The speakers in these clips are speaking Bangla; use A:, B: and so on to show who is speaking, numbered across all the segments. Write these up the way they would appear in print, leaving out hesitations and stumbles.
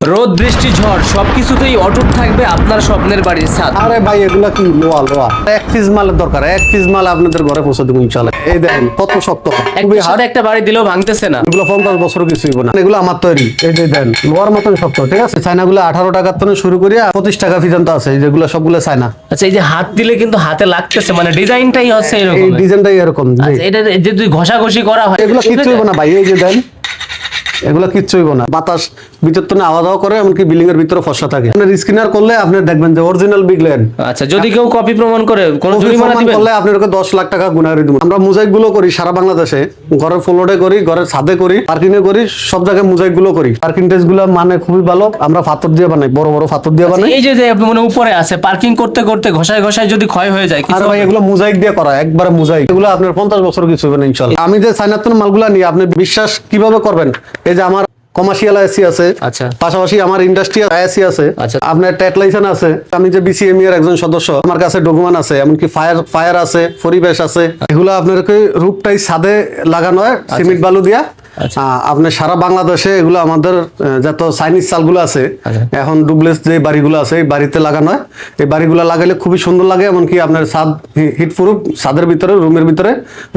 A: রোদ বৃষ্টি ঝড় সবকিছুতেই অটুট থাকবে আপনার স্বপ্নের বাড়ির ছাদ।
B: আরে ভাই এগুলা কি লোয়া লোয়া এক পিস মালের দরকার, এক পিস মাল আপনাদের ঘরে পৌঁছে দেবো ইনশাআল্লাহ। এই দেখেন কত শক্ত, খুবই
A: একটার সাথে একটা বাড়ি দিলেও ভাঙতেছে না।
B: এগুলো 50 বছর কিছু হইব না, এগুলো আমার তৈরি। এই যে দেন লোয়ার মতন শক্ত, ঠিক আছে। চায়নাগুলো 18 টাকার থেকে শুরু করিয়া 25 টাকা পর্যন্ত আছে, যেগুলো সবগুলো চায়না।
A: আচ্ছা, এই যে হাত দিলে কিন্তু হাতে লাগতেছে, মানে ডিজাইনটাই হচ্ছে
B: এই
A: এরকম।
B: ডিজাইনটাই এরকম।
A: আচ্ছা, এটা যে দুই ঘষাঘষি করা হয়
B: এগুলো কিচ্ছু হইব না ভাই, এই যে দেন এগুলো কিচ্ছু হইব না। বাতাস ভিতর তো আওয়াজ করে, এমনকি বিল্ডিং এর ভিতরে ফসা থাকে। আপনার স্ক্যানার করলে আপনি দেখবেন যে অরিজিনাল বিগলেন।
A: আচ্ছা, যদি কেউ কপি প্রমাণ করে কোন জরিমানা দিবেন?
B: করলে আপনার 10 লাখ টাকা গুনারি দিব। আমরা মোজাইক গুলো করি সারা বাংলাদেশে, ঘরের ফ্লোরে করি, ঘরের ছাদে করি, পার্কিং এ করি, সব জায়গায় মোজাইক গুলো করি। পার্কিং টেস্ট গুলো মানে খুবই ভালো, আমরা পাথর দিয়ে বানাই, বড় বড় পাথর দিয়ে বানাই।
A: এই যে মানে উপরে আছে, পার্কিং করতে করতে ঘষায় ঘষায় যদি ক্ষয় হয়ে যায়
B: আর
A: কিছু?
B: ভাই এগুলো মোজাইক দিয়ে করা, একবারে মোজাইক। এগুলো আপনার 50 বছর কিছু হবে না ইনশাআল্লাহ। আমি যে চায়নার মালগুলা নিয়ে আপনি বিশ্বাস কিভাবে করবেন? এই যে আমার কমার্শিয়াল আইসি আছে,
A: আচ্ছা,
B: পাশাপাশি আমার ইন্ডাস্ট্রিয়াল আইসি আছে,
A: আচ্ছা,
B: আপনার ট্যাট লাইসেন্স আছে, আমি যে বিসিএমই এর একজন সদস্য, আমার কাছে ডকুমেন্ট আছে, এমনকি ফায়ার আছে, পরিবেশ আছে। এগুলো আপনাকে রূপটাই ছাদে লাগানো হয় সিমেন্ট বালু দিয়া। আপনার সারা বাংলাদেশে এগুলো আমাদের যত চাইনিজ চালগুলো আছে, এখন ডুপ্লেক্স যে বাড়িগুলো আছে এই বাড়িতে লাগানো হয়। এই বাড়িগুলো লাগাইলে খুবই সুন্দর লাগে, এমনকি আপনার ছাদ হিট প্রুফ, ছাদের ভিতরে রুমের ভিতরে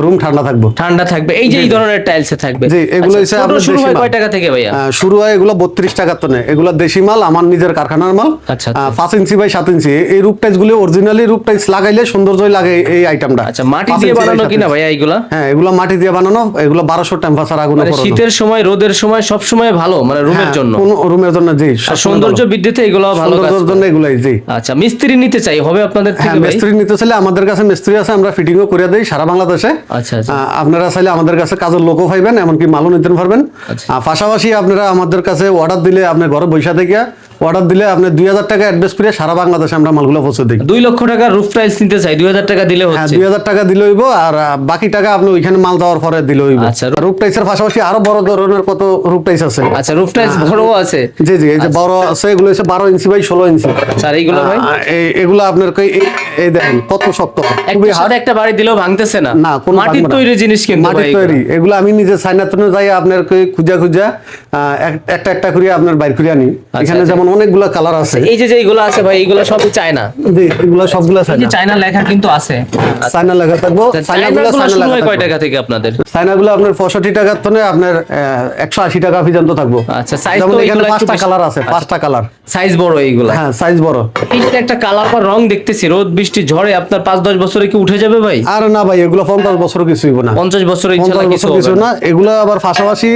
B: রুম ঠান্ডা থাকবে,
A: ঠান্ডা থাকবে। এই যে এই ধরনের টাইলসে থাকবে।
B: জি, এগুলো হচ্ছে আপনার
A: শুরু
B: দেশি
A: হয়
B: মাল।
A: কয় টাকা থেকে ভাইয়া?
B: শুরু হয় এগুলো 32 টাকার টনে। এগুলো দেশি মাল, আমার নিজের কারখানার মাল।
A: আচ্ছা,
B: 5 ইঞ্চি বাই 7 ইঞ্চি। এই রূপ টাইলস গুলো অরিজিনালি রূপ টাইলস লাগাইলে সৌন্দর্যই লাগে এই আইটেমটা।
A: আচ্ছা, মাটি দিয়ে বানানো কিনা ভাইয়া এগুলা?
B: হ্যাঁ, এগুলো মাটি দিয়ে বানানো। এগুলো 1200 টেম্পারেচার আগুনে
A: মানে
B: পোড়ানো।
A: শীতের সময়, রোদের সময়, সব সময় ভালো, মানে রুমের জন্য,
B: কোন রুমের জন্য। জি,
A: আর সৌন্দর্য বৃদ্ধিতে এগুলো ভালো কাজ
B: সৌন্দর্যের জন্য এগুলাই। জি,
A: আচ্ছা, মিস্ত্রি নিতে চাই হবে আপনাদের থেকে
B: হ্যাঁ,
A: ভাই?
B: মিস্ত্রি নিতে চাইলে আমাদের কাছে মিস্ত্রি আছে, আমরা ফিটিংও করে দেই সারা বাংলাদেশে।
A: আচ্ছা, আচ্ছা,
B: আপনারা চাইলে আমাদের কাছে কাজের লোকও পাইবেন, এমনকি মালও নিতে পারবেন। পাশাপাশি আপনারা আমাদের কাছে অর্ডার দিলে, আপনি ঘরে বসে থেকে অর্ডার দিলে আপনি 2000 টাকা অ্যাডভান্স করে সারা বাংলাদেশে আমরা মালগুলো পৌঁছে দিই।
A: 2 লক্ষ টাকা রুফ টাইলস নিতে চাই, 2000 টাকা দিলে
B: হ্যাঁ,
A: হচ্ছে?
B: 2000 টাকা দিলে হইব, আর বাকি টাকা আপনি ওইখানে মাল দেওয়ার পরে দিলে হইব।
A: আচ্ছা,
B: রূপ টাইলসের পাশাপাশি আরো বড় ধরনের কত রূপ টাইলস আছে।
A: আচ্ছা, রুফ টাইলস বড় আছে?
B: জি জি, এই যে বড় আছে, এগুলো হচ্ছে 12 ইঞ্চি বাই 16 ইঞ্চি।
A: স্যার এইগুলো ভাই?
B: এগুলো আপনার এই দেখেন কত শক্ত, খুবই
A: একটার সাথে একটা বাড়ি দিলেও ভাঙতেছে না।
B: না, কোনো
A: মাটির তৈরি জিনিস কিন্তু
B: মাটির
A: ভাই
B: তৈরি। এগুলো আমি নিজে চায়নাতে যাই, আপনার খুঁজা একটা একটা করে আপনার বাইর করে আনি। এখানে যেমন অনেকগুলো কালার আছে।
A: এই যে যেগুলো আছে ভাই, এগুলো সবই চায়না?
B: জি, এগুলো সবগুলো
A: এই যে চায়না লেখা কিন্তু আছে,
B: চায়না লেখা থাকবো।
A: চায়নাগুলো শুরু হয় কয় টাকা থেকে আপনাদের?
B: চায়নাগুলো আপনার 65 টাকার থেকে আপনার 180 টাকা পর্যন্ত থাকবো।
A: আচ্ছা, সাইজ
B: যেমন
A: তো
B: এখানে
A: এগুলো
B: 5টা কালার আছে, 5টা কালার।
A: সাইজ বড় এইগুলা?
B: হ্যাঁ, সাইজ বড়।
A: এইটা একটা কালার বা রং দেখতেছি, রোদ বৃষ্টি ঝড়ে আপনার 5-10 বছরে কি উঠে যাবে ভাই?
B: আর না ভাই, এগুলো 50 বছর কিছু হইব না।
A: 50 বছরে
B: 50
A: ইনশাআল্লাহ কিছু
B: বছর কিছু
A: হবে
B: না। এগুলো আবার পাশাপাশি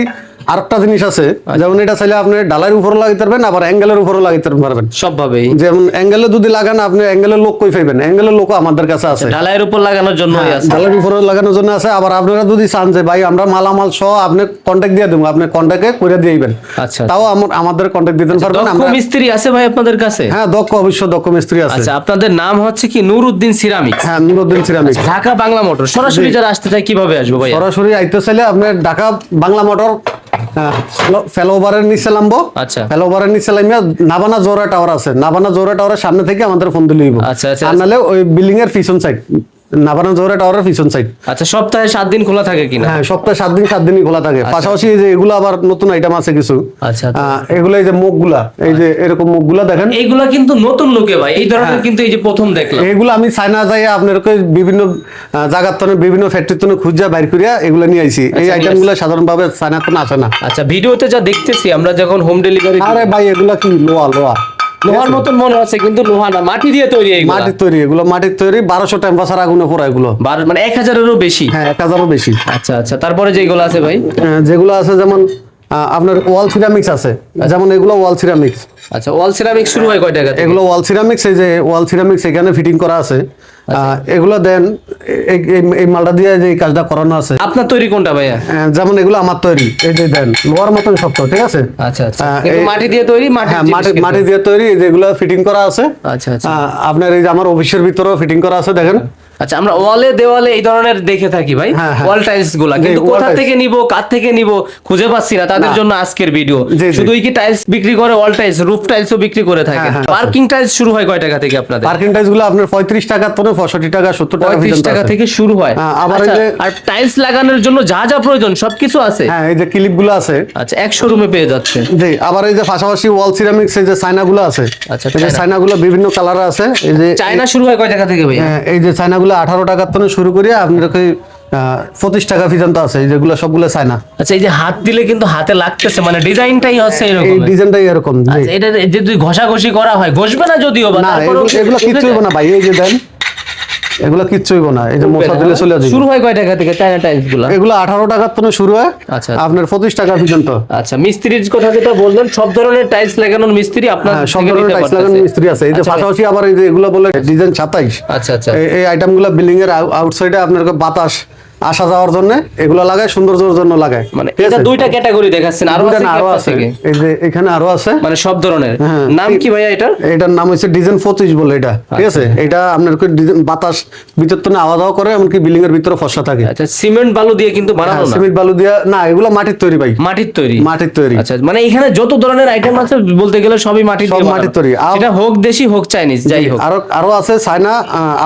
B: আরেকটা জিনিস আছে, যেমন এটা চাইলে আপনি ডালার উপরে লাগাইতে পারবেন, আবার অ্যাঙ্গেলের উপরে লাগাইতে পারবেন
A: সব ভাবে।
B: যেমন অ্যাঙ্গেলে যদি লাগান, আপনি অ্যাঙ্গেলের লোক কই পাইবেন? অ্যাঙ্গেলের লোক আমাদের কাছে আছে,
A: ঢালাইয়ের উপর লাগানোর জন্য আছে।
B: ডালার উপরে লাগানোর জন্য আছে। আবার আপনারা যদি চান যে ভাই আমরা মালামাল সহ আপনি কন্টাক্ট দিয়ে দেবো, আপনি কন্টাক্টে করে দিয়েবেন,
A: আচ্ছা,
B: তাও আমাদের কন্টাক্ট দিতে পারবেন।
A: দক্ষ
B: আমরা
A: মিস্ত্রি আছে ভাই আপনাদের কাছে?
B: হ্যাঁ, অবশ্য দক্ষ মিস্ত্রি আছে।
A: আচ্ছা, আপনাদের নাম হচ্ছে কি? নূরউদ্দিন সিরামিক্স।
B: হ্যাঁ, নুরুদ্দিন সিরামিক্স,
A: ঢাকা বাংলা মোটর। সরাসরি যারা আসতে চায় কিভাবে আসবে ভাই?
B: সরাসরি আইতে চাইলে আপনার ঢাকা বাংলা মোটর ফেলোভারের নিচে নামবো।
A: আচ্ছা,
B: ফেলোভারের নিচে নামিয়া নাবানা জোড়া টাওয়ার আছে, নাবানা জোড়া টাওয়ারের সামনে থেকে আমাদের ফোন দিলে হইব।
A: আচ্ছা, আচ্ছা,
B: আর নাহলে ওই বিল্ডিং এর পিছন সাইড, নাবানা জোড়া টাওয়ারের পিছন সাইড।
A: আচ্ছা, সপ্তাহে 7 দিন খোলা থাকে কিনা?
B: হ্যাঁ, সপ্তাহে 7 দিনই খোলা থাকে। পাশাপাশি এই যে এগুলো আবার নতুন আইটেম আছে কিছু।
A: আচ্ছা,
B: এগুলো এই যে মুখগুলা, এই যে এরকম মুখগুলা দেখেন,
A: এইগুলা কিন্তু নতুন লোকে ভাই, এই ধরনের কিন্তু এই যে প্রথম দেখলাম।
B: এগুলো আমি চায়না যাই আপনার বিভিন্ন জায়গার তনে, বিভিন্ন ফ্যাক্টরির তনে খুঁজা বাইর করিয়া এগুলো নিয়ে আইছি। এই আইটেমগুলো সাধারণভাবে চায়না তনে আসে না।
A: আচ্ছা, ভিডিওতে যা দেখতেছি আমরা যখন হোম ডেলিভারি।
B: আরে ভাই, এগুলো কি লোহা লোহা,
A: লোহার মতন মনে হচ্ছে কিন্তু লোহা না, মাটি দিয়ে তৈরি। এইগুলা
B: মাটির তৈরি, এগুলো মাটির তৈরি। 1200 টেম্পারেচার আগুনে পোড়া এগুলো।
A: মানে 1000-এরও বেশি?
B: হ্যাঁ, 1000-এরও বেশি।
A: আচ্ছা, আচ্ছা, তারপরে যেগুলো আছে ভাই?
B: যেগুলো আছে যেমন আপনার ওয়াল সিরামিক্স আছে, যেমন এগুলো ওয়াল সিরামিক্স।
A: আচ্ছা, ওয়াল সিরামিক্স শুরু হয় কয় টাকা থেকে?
B: এগুলো ওয়াল সিরামিক্স, এই যে ওয়াল সিরামিক্স এখানে ফিটিং করা আছে। এগুলো দেন এই মালটা দিয়ে যে কাজটা করানো আছে।
A: আপনার তৈরি কোনটা ভাইয়া?
B: যেমন এগুলো আমার তৈরি, এই যে দেন লোহার মতন শক্ত, ঠিক আছে।
A: আচ্ছা, আচ্ছা, কিন্তু মাটি দিয়ে তৈরি?
B: মাটি দিয়ে তৈরি, যেগুলো ফিটিং করা আছে।
A: আচ্ছা, আচ্ছা,
B: আপনার এই যে আমার অফিসের ভিতরেও ফিটিং করা আছে, দেখেন
A: আচ্ছা, আমরা ওয়ালে দেওয়ালে এই ধরনের দেখে থাকি ভাই,
B: হ্যাঁ, হ্যাঁ।
A: ওয়াল টাইলস গুলা, কিন্তু
B: wall
A: কোথা
B: tiles।
A: থেকে নিব, কার থেকে নিব খুঁজে পাচ্ছি না, তাদের জন্য আজকের ভিডিও।
B: জি।
A: শুধুই কি টাইলস বিক্রি করে, ওয়াল টাইলস, রুফ টাইলসও বিক্রি করে থাকেন?
B: হ্যাঁ।
A: পার্কিং টাইলস শুরু হয় কয় টাকা থেকে আপনাদের?
B: পার্কিং টাইলস গুলো আপনার 35 টাকা থেকে 65 টাকা 70 টাকা
A: 35
B: পর্যন্ত
A: টাকা
B: আছে।
A: থেকে শুরু হয়।
B: হ্যাঁ, আবার এই
A: আচ্ছা,
B: যে-
A: আর টাইলস লাগানোর জন্য যা যা প্রয়োজন সবকিছু আছে?
B: হ্যাঁ, এই যে ক্লিপ গুলো আছে।
A: আচ্ছা, এক শোরুমে পেয়ে যাচ্ছে।
B: জি, আবার এই যে পাশাপাশি ওয়াল সিরামিক্স এই যে চায়না গুলো আছে।
A: আচ্ছা,
B: এই যে
A: চায়না।
B: চায়না গুলো বিভিন্ন কালার আছে। এই যে
A: চায়না শুরু হয় কয় টাকা থেকে ভাই?
B: এই যে চায়না গুলো 18 টাকা থেকে শুরু করে আপনার 25 টাকা পর্যন্ত আছে। এই যেগুলো সবগুলো চায়না।
A: আচ্ছা, এই যে হাত দিলে কিন্তু হাতে লাগতেছে, মানে ডিজাইনটাই হচ্ছে
B: এই
A: এরকম।
B: ডিজাইনটাই এরকম। জি।
A: আচ্ছা, এটা যদি ঘষাঘষি করা হয়, ঘষবে না যদিও বা,
B: না,
A: তারপরেও
B: এগুলো
A: উঠে
B: কিচ্ছু
A: যায়?
B: হইব না ভাই। এই যে দেন, এগুলো কিচ্ছু হইব না। এই যে মশলা দিলে চলে যাবে।
A: শুরু হয় কয় টাকা থেকে চায়না টাইলস গুলা?
B: এগুলো 18 টাকা থেকে শুরু হয়
A: আচ্ছা।
B: আপনার 25 টাকা পর্যন্ত।
A: আচ্ছা, মিস্ত্রির কথা যেটা বললেন, সব ধরনের টাইলস লাগানোর মিস্ত্রি আপনার
B: হ্যাঁ, সব
A: থেকে
B: ধরনের
A: নিতে
B: টাইলস লাগানো
A: পারতেছে।
B: মিস্ত্রি আছে। এই যে
A: আচ্ছা ভাই।
B: পাশাপাশি আবার এই যে এগুলো বলে ডিজাইন 27।
A: আচ্ছা আচ্ছা
B: এই আইটেমগুলো বিল্ডিং এর আউটসাইডে আপনার বাতাস আসা যাওয়ার জন্য এগুলো লাগায়, সৌন্দর্যের জন্য লাগায়।
A: মানে
B: ঠিক
A: এটা
B: আছে?
A: দুইটা ক্যাটাগরি দেখাচ্ছেন, আরো
B: দুইটা
A: আছে
B: না,
A: কি
B: আরো
A: আপনার
B: আছে।
A: থেকে?
B: এই যে এখানে আরো আছে।
A: মানে সব ধরনের।
B: হ্যাঁ।
A: নাম কি ভাইয়া এটার?
B: এটার নাম হচ্ছে ডিজাইন 25 বলে এটা। ঠিক আছে? এটা আপনার ডিজাইন বাতাস ভিতর তো আওয়া যাওয়া করে, এমনকি বিল্ডিং এর ভিতরে ফসা থাকে।
A: আচ্ছা, সিমেন্ট বালু দিয়ে কিন্তু বানানো না?
B: সিমেন্ট বালু দিয়া না, এগুলো মাটির তৈরি ভাই।
A: মাটির তৈরি?
B: মাটির তৈরি।
A: আচ্ছা, মানে এখানে যত ধরনের আইটেম আছে বলতে গেলে সবই মাটির
B: সব
A: দিয়ে
B: মাটির
A: বানানো।
B: তৈরি।
A: সেটা হোক দেশি হোক চাইনিজ, যাই হোক।
B: আরো আরো আছে চায়না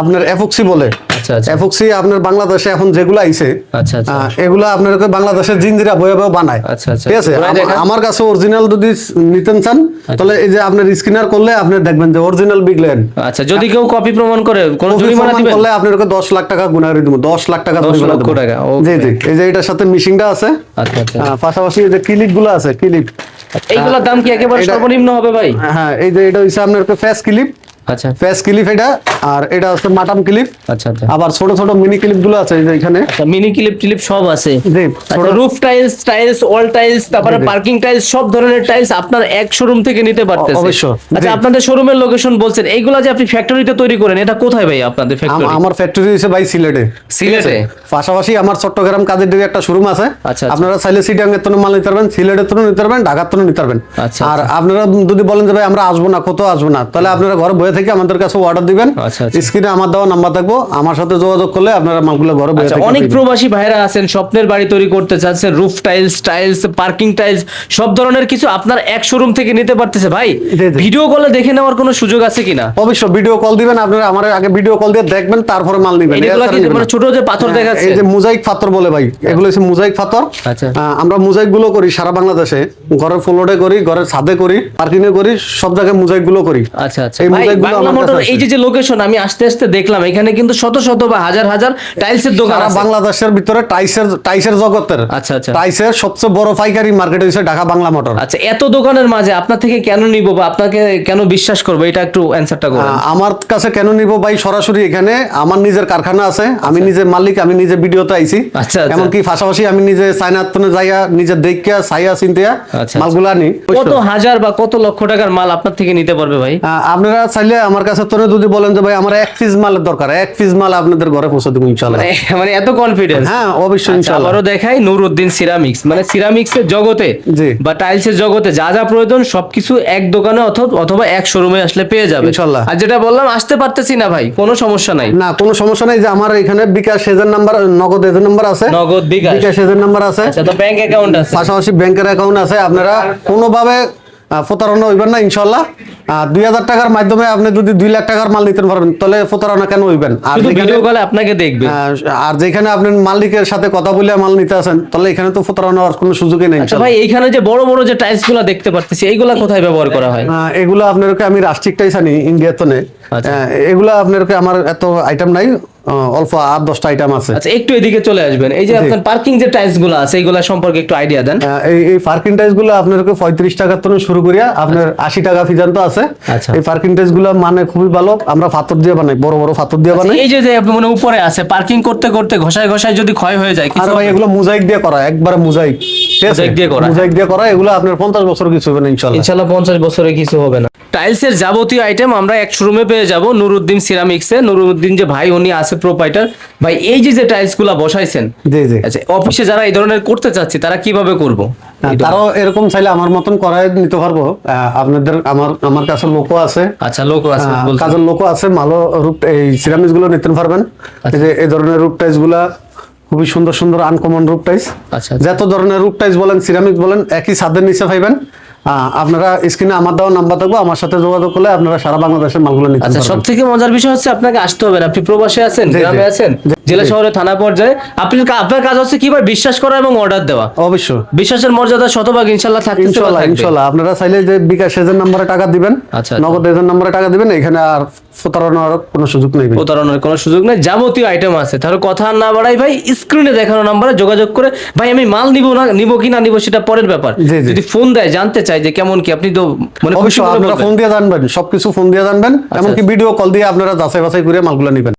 B: আপনার এফক্সি বলে।
A: আচ্ছা আচ্ছা
B: এফক্সি আপনার বাংলাদেশে এখন যেগুলো আইছে,
A: আচ্ছা আচ্ছা
B: এগুলো আপনার বাংলাদেশের জিঞ্জিরা বয়ে বয়ে বানায়।
A: আচ্ছা, আচ্ছা।
B: ঠিক আছে?
A: বয়ে দেখান।
B: আমার কাছে অরিজিনাল যদি নিতেন চান, তাহলে এই যে আপনার স্ক্যানার করলে আপনি দেখবেন যে অরিজিনাল বিগলেন।
A: আচ্ছা, যদি কেউ কপি প্রমাণ করে কোন জরিমানা দিবেন?
B: করলে আপনার 10 লাখ টাকা গুনারি দিব। 10 লাখ টাকা
A: 10
B: জরিমানা
A: লক্ষ
B: দেব।
A: টাকা,
B: জি
A: okay।
B: জি। এই যে এটার সাথে মিশিংটা আছে।
A: আচ্ছা আচ্ছা।
B: পাশাপাশি এই যে ক্লিপ গুলো আছে, ক্লিপ।
A: এইগুলোর দাম কি একেবারে
B: এটা-
A: সর্বনিম্ন হবে ভাই?
B: হ্যাঁ, এই যে এটা হচ্ছে আপনার ফেস ক্লিপ।
A: আচ্ছা
B: ফেস ক্লিপ এটা, আর এটা হচ্ছে মাটাম ক্লিপ।
A: আচ্ছা আচ্ছা
B: আবার ছোট ছোট মিনি ক্লিপ গুলো আছে এই যে এখানে।
A: আচ্ছা, মিনি ক্লিপ টিলিপ সব আছে।
B: জি, ছোট
A: roof tiles, tiles, wall tiles, তারপরে
B: জি, জি।
A: পার্কিং টাইলস, সব ধরনের টাইলস আপনার এক শোরুম থেকে নিতে পারতেছে।
B: অবশ্য,
A: আচ্ছা,
B: জি।
A: আপনাদের শোরুমের লোকেশন বলছেন, এইগুলা যে আপনি ফ্যাক্টরিতে তৈরি করেন, এটা কোথায় ভাই আপনাদের ফ্যাক্টরি?
B: আমার ফ্যাক্টরি হচ্ছে ভাই সিলেটে।
A: সিলেটে?
B: পাশাপাশি আমার চট্টগ্রাম কাজেরডিতে একটা শোরুম আছে।
A: আচ্ছা।
B: আপনারা চাইলে সিটাঙ্গের থেকে মাল নিতে পারবেন, সিলেটের থেকে নিতে পারবেন, ঢাকার থেকে নিতে পারবেন।
A: আচ্ছা,
B: আর আপনারা যদি বলেন যে ভাই আমরা আসবো না, কোথাও আসবো না, তাহলে আপনারা ঘরে বসে থেকে আমাদের কাছে অর্ডার দিবেন।
A: আচ্ছা, আচ্ছা।
B: স্ক্রিনে আমার দেওয়া নাম্বার থাকবো, আমার সাথে যোগাযোগ করলে আপনারা মালগুলো ঘরে বসে
A: আচ্ছা,
B: থেকে
A: অনেক
B: পেয়ে যাবেন।
A: প্রবাসী ভাইরা আছেন, স্বপ্নের বাড়ি তৈরি করতে চাচ্ছেন, roof tiles, tiles, parking tiles, সব ধরনের কিছু আপনার এক শোরুম থেকে নিতে পারতেছে। ভাই,
B: জি, জি।
A: ভিডিও কলে দেখে নেওয়ার কোনো সুযোগ আছে কিনা?
B: অবশ্য ভিডিও কল দিবেন আপনারা, আমার আগে ভিডিও কল দিয়ে দেখবেন, তারপরে মাল নিবেন।
A: এগুলা
B: এছাড়া
A: কি
B: নিবেন
A: মানে
B: না।
A: ছোট যে পাথর
B: হ্যাঁ,
A: দেখাচ্ছে?
B: এই যে মোজাইক পাথর বলে ভাই, এগুলো হচ্ছে মোজাইক পাথর।
A: আচ্ছা।
B: আমরা মোজাইক গুলো করি সারা বাংলাদেশে, ঘরের ফ্লোরে করি, ঘরের ছাদে করি, পার্কিং এ করি, সব জায়গায় মোজাইক গুলো করি।
A: আচ্ছা আচ্ছা
B: এই
A: ভাই,
B: মোজাইকগুলো
A: বাংলা
B: আমার কাছে
A: মোটর
B: আছে।
A: এই যে লোকেশন আমি আস্তে আস্তে দেখলাম, এখানে কিন্তু শত শত বা হাজার হাজার টাইলসের দোকান
B: সারা
A: আছে।
B: বাংলাদেশের ভিতরে টাইসের জগতের,
A: আচ্ছা, আচ্ছা।
B: টাইসের সবচেয়ে বড় পাইকারি মার্কেট হচ্ছে ঢাকা বাংলা মোটর।
A: আচ্ছা, এত দোকানের মাঝে আপনার থেকে কেন নিব বা আপনাকে কেন বিশ্বাস করবো, এটা একটু অ্যানসারটা করুন।
B: আমার কাছে কেন নিব ভাই, সরাসরি এখানে আমার নিজের কারখানা আছে, আমি নিজে মালিক, আমি নিজে ভিডিওতে আইছি।
A: আচ্ছা, আচ্ছা।
B: এমনকি পাশাপাশি আমি নিজে চায়নাতনে যাইয়া নিজে দেখিয়া ছাইয়া চিন্তিয়া
A: আচ্ছা।
B: মালগুলো আনি।
A: কত হাজার বা কত লক্ষ টাকার মাল আপনার থেকে নিতে পারবে ভাই?
B: আপনারা চাইলে আমার কাছে তো যদি বলেন যে ভাই আমার 1 পিস মালের দরকার, 1 পিস মাল আপনাদের ঘরে পৌঁছে দেবো ইনশাআল্লাহ।
A: মানে এত কনফিডেন্স?
B: হ্যাঁ, অবশ্যই
A: আচ্ছা,
B: ইনশাআল্লাহ।
A: আবারও দেখাই, নুরউদ্দিন সিরামিক্স, মানে সিরামিক্সের জগতে
B: জি।
A: বা টাইলসের জগতে যা যা প্রয়োজন সবকিছু এক দোকানে অথবা এক শোরুমে আসলে পেয়ে যাবে
B: ইনশাআল্লাহ।
A: আর যেটা বললাম, আসতে পারতেছি না ভাই, কোনো সমস্যা নাই।
B: না, কোনো সমস্যা নাই। যে আমার এখানে বিকাশ এজেন্ট নাম্বার, নগদ এজেন্ট নাম্বার আছে,
A: নগদ বিকাশ?
B: বিকাশ এজেন্ট নাম্বার আছে।
A: আচ্ছা, তো ব্যাংক অ্যাকাউন্ট আছে?
B: পাশাপাশি ব্যাংকের অ্যাকাউন্ট আছে। আপনারা কোনোভাবে প্রতারণা হইবেন না ইনশাআল্লাহ। 2000 টাকার মাধ্যমে আপনি যদি 2 লাখ টাকার মাল নিতে পারবেন, তাহলে প্রতারণা কেন হইবেন? আর
A: শুধু
B: যেখানে-
A: ভিডিও কলে আপনাকে দেখবে।
B: আর যেখানে আপনি মালিকের সাথে কথা বলে মাল নিতে আছেন, তাহলে এখানে তো প্রতারণা হওয়ার কোনো সুযোগই নেই
A: আচ্ছা
B: ইনশাআল্লাহ।
A: ভাই, এইখানে যে বড় বড় যে টাইলস গুলা দেখতে পারতেছি, এইগুলা কোথায় ব্যবহার করা হয়?
B: এগুলো আপনারকে আমি রাষ্ট্রিক টাইস আনি ইন্ডিয়াতে।
A: আচ্ছা।
B: এগুলো আপনারকে আমার এত আইটেম নাই, অল্প 8-10টা আইটেম আছে।
A: আচ্ছা, একটু এদিকে চলে আসবেন। এই যে
B: জি।
A: আপনার পার্কিং যে টাইলস গুলো আছে, এইগুলা সম্পর্কে একটু আইডিয়া দেন।
B: এই পার্কিং টাইস গুলো আপনারকে 35 টাকার থেকে শুরু করিয়া আপনার 80 টাকা পর্যন্ত আছে।
A: আচ্ছা।
B: এই পার্কিং টাইস গুলো মানে খুবই ভালো, আমরা পাথর দিয়ে বানাই, বড় বড় পাথর দিয়ে বানাই।
A: এই যে যে আপনি মানে উপরে আছে, পার্কিং করতে করতে ঘষায় ঘষায় যদি ক্ষয় হয়ে যায়
B: আর
A: কিছু?
B: ভাই এগুলো মোজাইক দিয়ে করা, একবারে মোজাইক। ঠিক আছে?
A: মোজাইক দিয়ে করা।
B: মোজাইক দিয়ে করা, এগুলো আপনার 50 বছর কিছু হবে না ইনশাআল্লাহ।
A: ইনশাআল্লাহ 50 বছরে কিছু হবে না। টাইলসের যাবতীয় আইটেম আমরা এক শোরুমে পেয়ে যাব, নুরউদ্দিন সিরামিক্সে। নুরউদ্দিন যে ভাই, উনি আছে প্রোপাইটার। ভাই, এই যে যে টাইলস গুলা বসাইছেন,
B: জি জি।
A: আচ্ছা, অফিসে যারা এই ধরনের করতে চাচ্ছে তারা কিভাবে করব?
B: তারাও এরকম চাইলে আমার মতন করাই নিতে পারবো। আপনাদের আমার কাছে লোকও আছে,
A: আচ্ছা লোক আছে বলছেন।
B: কাজের লোকও আছে, ভালো রূপ এই সিরামিক্স গুলো নিতে পারবেন। এই যে এই ধরনের রূপ টাইলস গুলা খুবই সুন্দর সুন্দর আনকমন রূপ টাইলস।
A: আচ্ছা
B: যত ধরনের রূপ টাইলস বলেন, সিরামিক্স বলেন, একই ছাদের নিচে পাইবেন। আপনারা স্ক্রিনে আমার দেওয়া নাম্বার থাকবো, আমার সাথে যোগাযোগ করলে আপনারা সারা বাংলাদেশের মালগুলো নিতে
A: আচ্ছা,
B: পারবেন।
A: সব থেকে মজার বিষয় হচ্ছে আপনাকে আসতে হবে না, আপনি প্রবাসে আছেন,
B: জি, জি।
A: গ্রামে আছেন, জেলা শহরে থানা পর্যায়ে, আপনার কাজ হচ্ছে কি ভাই, বিশ্বাস করা এবং অর্ডার দেওয়া।
B: অবশ্যই,
A: বিশ্বাসের মর্যাদা শতভাগ ইনশাল্লাহ থাকতেছে বা
B: ইনশাল্লাহ
A: থাকবে।
B: ইনশাল্লাহ। আপনারা চাইলে যে বিকাশ এজেন্ট নম্বরে টাকা দিবেন,
A: আচ্ছা,
B: নগদ এজেন্ট নম্বরে টাকা দিবেন, এখানে আর প্রতারণার কোনো সুযোগ নেই।
A: প্রতারণার কোনো সুযোগ নেই, যাবতীয় আইটেম আছে। তাহলে কথা আর না বাড়াই ভাই, স্ক্রিনে দেখানো নাম্বারে যোগাযোগ করে, ভাই আমি মাল নিব কি না নিব সেটা পরের ব্যাপার,
B: জি, জি।
A: যদি ফোন দেয় জানতে চাই যে কেমন কি, আপনি তো মানে খুশি
B: অবশ্যই
A: মনে
B: আপনারা
A: বলবেন।
B: ফোন দিয়ে জানবেন, সবকিছু ফোন দিয়ে জানবেন, এমনকি ভিডিও কল দিয়ে আপনারা যাচাই বাছাই করে মালগুলো নেবেন।